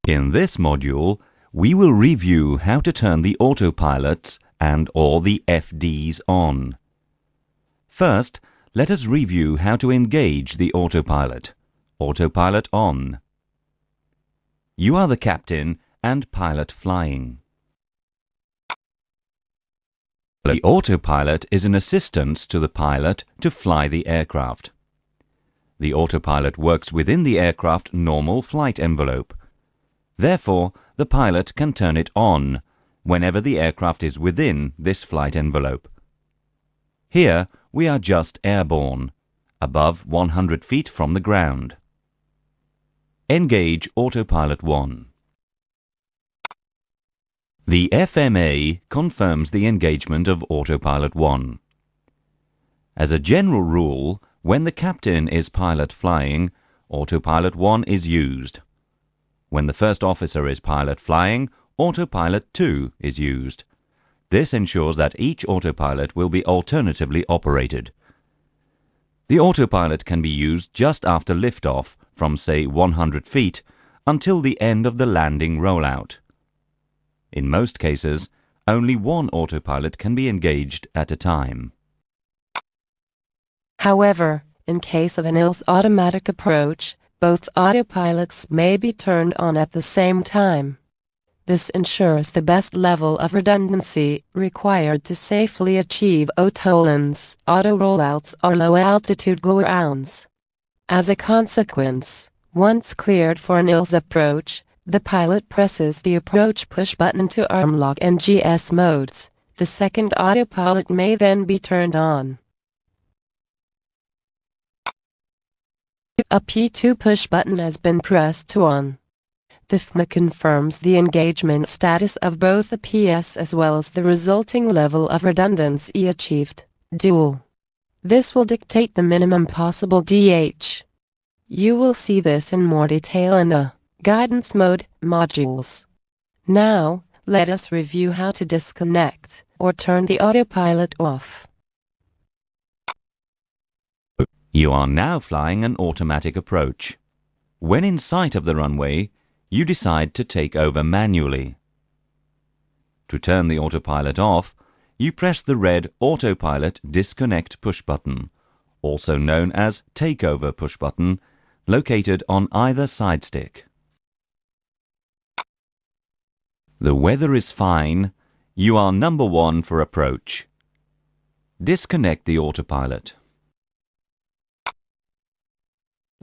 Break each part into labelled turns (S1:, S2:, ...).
S1: In this module, we will review how to turn the autopilots and all the FDs on. First, let us review how to engage the autopilot. Autopilot on. You are the captain and pilot flying. The autopilot is an assistance to the pilot to fly the aircraft. The autopilot works within the aircraft normal flight envelope. Therefore, the pilot can turn it on whenever the aircraft is within this flight envelope. Here we are just airborne, above 100 feet from the ground. Engage Autopilot 1. The FMA confirms the engagement of Autopilot 1. As a general rule, when the captain is pilot flying, Autopilot 1 is used. When the first officer is pilot flying, Autopilot 2 is used. This ensures that each autopilot will be alternatively operated. The autopilot can be used just after liftoff from, say, 100 feet until the end of the landing rollout. In most cases, only one autopilot can be engaged at a time.
S2: However, in case of an ILS automatic approach, both autopilots may be turned on at the same time. This ensures the best level of redundancy required to safely achieve AUTOLANs, auto rollouts or low-altitude go-arounds. As a consequence, once cleared for an ILS approach, the pilot presses the approach push button to arm lock and GS modes. The second autopilot may then be turned on. A P2 push button has been pressed to on. The FMA confirms the engagement status of both the PS as well as the resulting level of redundancy achieved. Dual. This will dictate the minimum possible DH. You will see this in more detail in the Guidance Mode modules. Now, let us review how to disconnect or turn the autopilot off.
S1: You are now flying an automatic approach. When in sight of the runway, you decide to take over manually. To turn the autopilot off, you press the red Autopilot Disconnect push button, also known as Takeover push button, located on either side stick. The weather is fine. You are number 1 for approach. Disconnect the autopilot.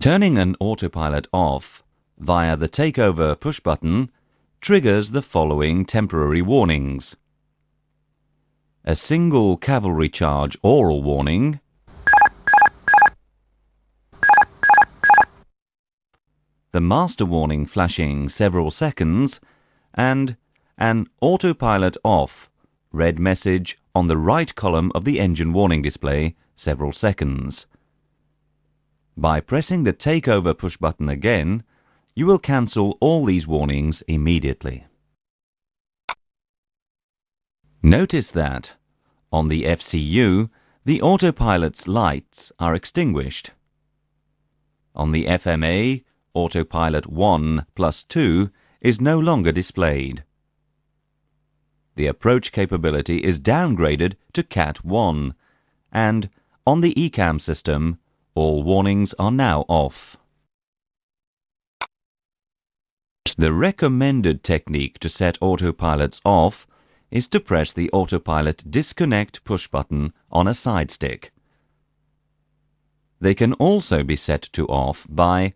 S1: Turning an autopilot off via the Takeover push button triggers the following temporary warnings. A single cavalry charge oral warning, the master warning flashing several seconds, and an autopilot off red message on the right column of the engine warning display several seconds. By pressing the Takeover push button again, you will cancel all these warnings immediately. Notice that, on the FCU, the autopilot's lights are extinguished. On the FMA, Autopilot 1 plus 2 is no longer displayed. The approach capability is downgraded to Cat 1, and on the ECAM system, all warnings are now off. The recommended technique to set autopilots off is to press the Autopilot Disconnect push button on a side stick. They can also be set to off by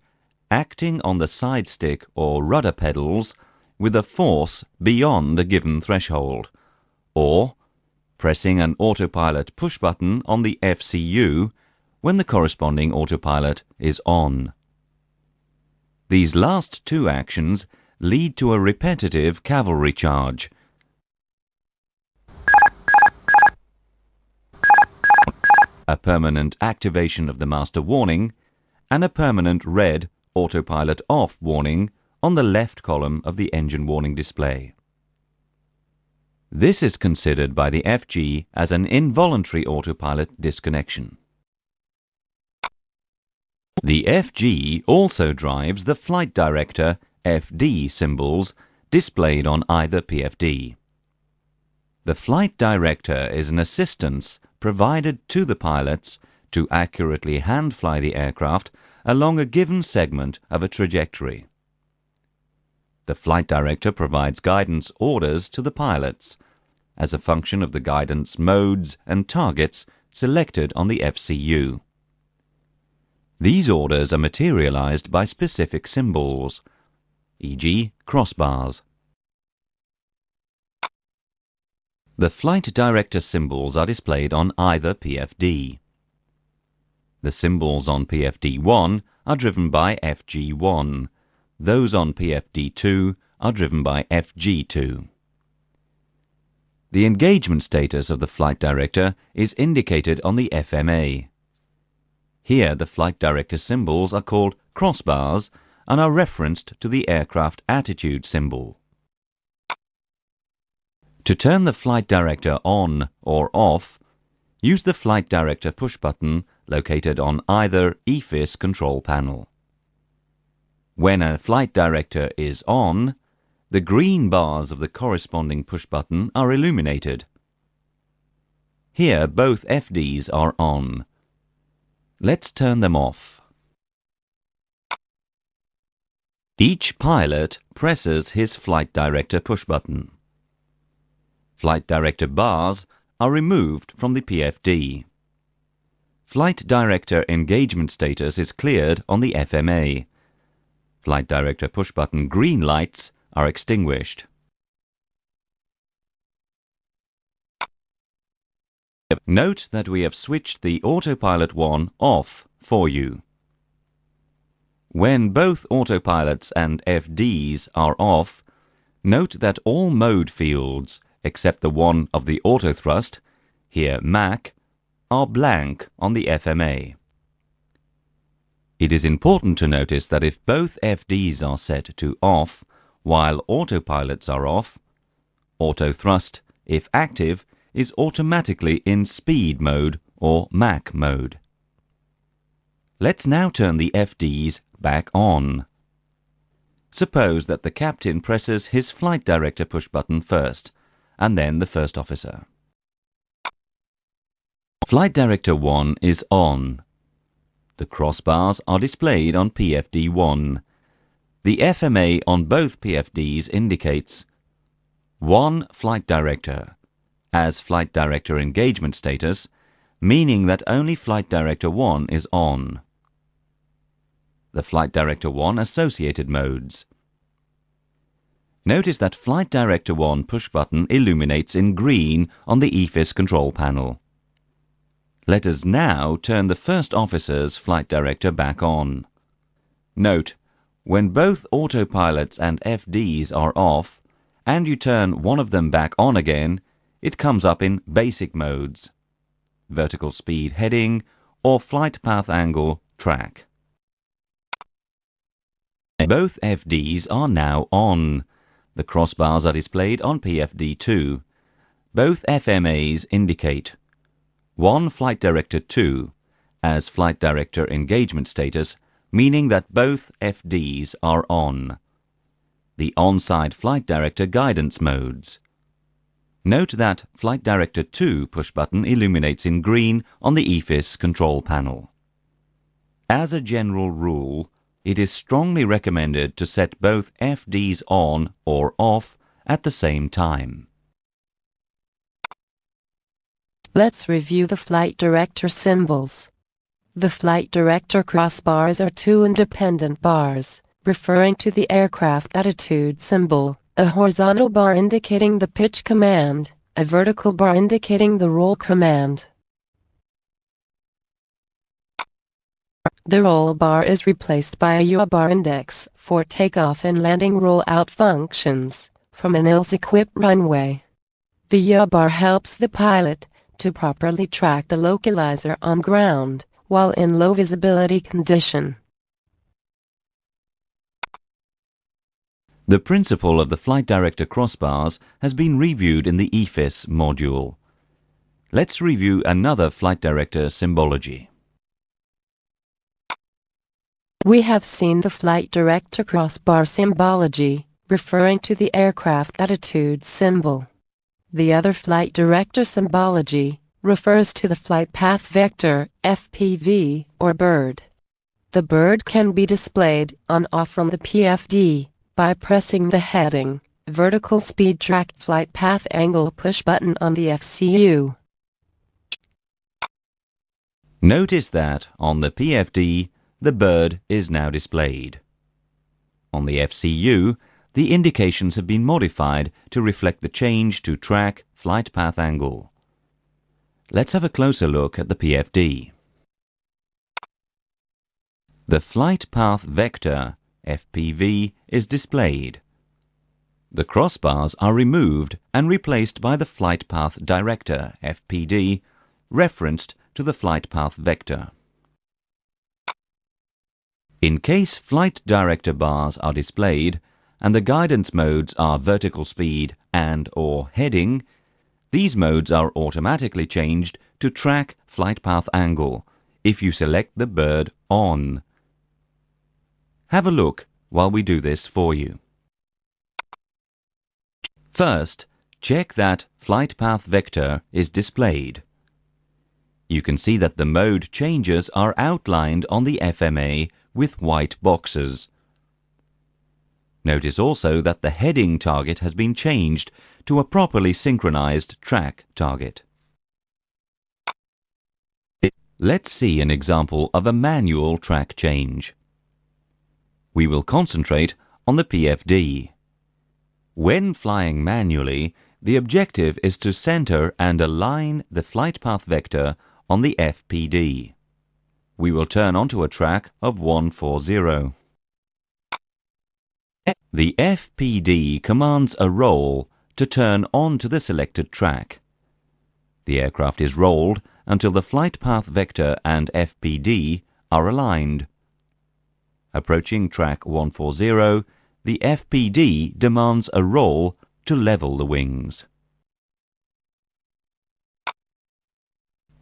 S1: acting on the side stick or rudder pedals with a force beyond the given threshold, or pressing an autopilot push button on the FCU when the corresponding autopilot is on. These last two actions lead to a repetitive cavalry charge. A permanent activation of the master warning, and a permanent red autopilot off warning on the left column of the engine warning display. This is considered by the FG as an involuntary autopilot disconnection. The FG also drives the flight director FD symbols displayed on either PFD. The flight director is an assistance provided to the pilots to accurately hand-fly the aircraft along a given segment of a trajectory. The flight director provides guidance orders to the pilots as a function of the guidance modes and targets selected on the FCU. These orders are materialized by specific symbols, e.g. crossbars. The flight director symbols are displayed on either PFD. The symbols on PFD1 are driven by FG1. Those on PFD2 are driven by FG2. The engagement status of the flight director is indicated on the FMA. Here the flight director symbols are called crossbars and are referenced to the aircraft attitude symbol. To turn the flight director on or off, use the flight director push button located on either EFIS control panel. When a flight director is on, the green bars of the corresponding push button are illuminated. Here both FDs are on. Let's turn them off. Each pilot presses his flight director push button. Flight director bars are removed from the PFD. Flight director engagement status is cleared on the FMA. Flight director push button green lights are extinguished. Note that we have switched the Autopilot 1 off for you. When both autopilots and FDs are off, note that all mode fields except the one of the autothrust, here Mach, are blank on the FMA. It is important to notice that if both FDs are set to off while autopilots are off, autothrust, if active, is automatically in speed mode or Mach mode. Let's now turn the FDs back on. Suppose that the captain presses his flight director push button first, and then the first officer. Flight director 1 is on. The crossbars are displayed on PFD1. The FMA on both PFDs indicates 1 flight director as flight director engagement status, meaning that only flight director 1 is on. The flight director 1 associated modes. Notice that flight director 1 push button illuminates in green on the EFIS control panel. Let us now turn the first officer's flight director back on. Note, when both autopilots and FDs are off, and you turn one of them back on again, it comes up in basic modes, vertical speed heading, or flight path angle track. Both FDs are now on. The crossbars are displayed on PFD2. Both FMAs indicate 1 Flight Director 2 as Flight Director engagement status, meaning that both FDs are on. The on-side Flight Director guidance modes. Note that Flight Director 2 push button illuminates in green on the EFIS control panel. As a general rule, it is strongly recommended to set both FDs on or off at the same time.
S2: Let's review the flight director symbols. The flight director crossbars are 2 independent bars, referring to the aircraft attitude symbol, a horizontal bar indicating the pitch command, a vertical bar indicating the roll command. The roll bar is replaced by a yaw bar index for takeoff and landing roll-out functions from an ill-equipped runway. The yaw bar helps the pilot to properly track the localizer on ground while in low visibility condition.
S1: The principle of the Flight Director crossbars has been reviewed in the EFIS module. Let's review another Flight Director symbology.
S2: We have seen the Flight Director crossbar symbology, referring to the aircraft attitude symbol. The other Flight Director symbology refers to the flight path vector, FPV, or bird. The bird can be displayed on/off from the PFD by pressing the heading, Vertical Speed Track Flight Path Angle push button on the FCU.
S1: Notice that on the PFD, the bird is now displayed. On the FCU, the indications have been modified to reflect the change to track flight path angle. Let's have a closer look at the PFD. The flight path vector, FPV, is displayed. The crossbars are removed and replaced by the flight path director, FPD, referenced to the flight path vector. In case flight director bars are displayed and the guidance modes are vertical speed and/or heading, these modes are automatically changed to track flight path angle if you select the bird on. Have a look while we do this for you. First, check that flight path vector is displayed. You can see that the mode changes are outlined on the FMA with white boxes. Notice also that the heading target has been changed to a properly synchronized track target. Let's see an example of a manual track change. We will concentrate on the PFD. When flying manually, the objective is to center and align the flight path vector on the FPD. We will turn onto a track of 140. The FPD commands a roll to turn onto the selected track. The aircraft is rolled until the flight path vector and FPD are aligned. Approaching track 140, the FPD demands a roll to level the wings.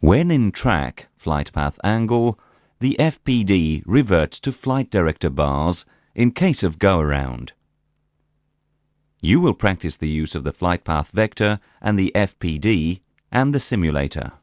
S1: When in track flight path angle, the FPD reverts to flight director bars in case of go-around. You will practice the use of the flight path vector and the FPD and the simulator.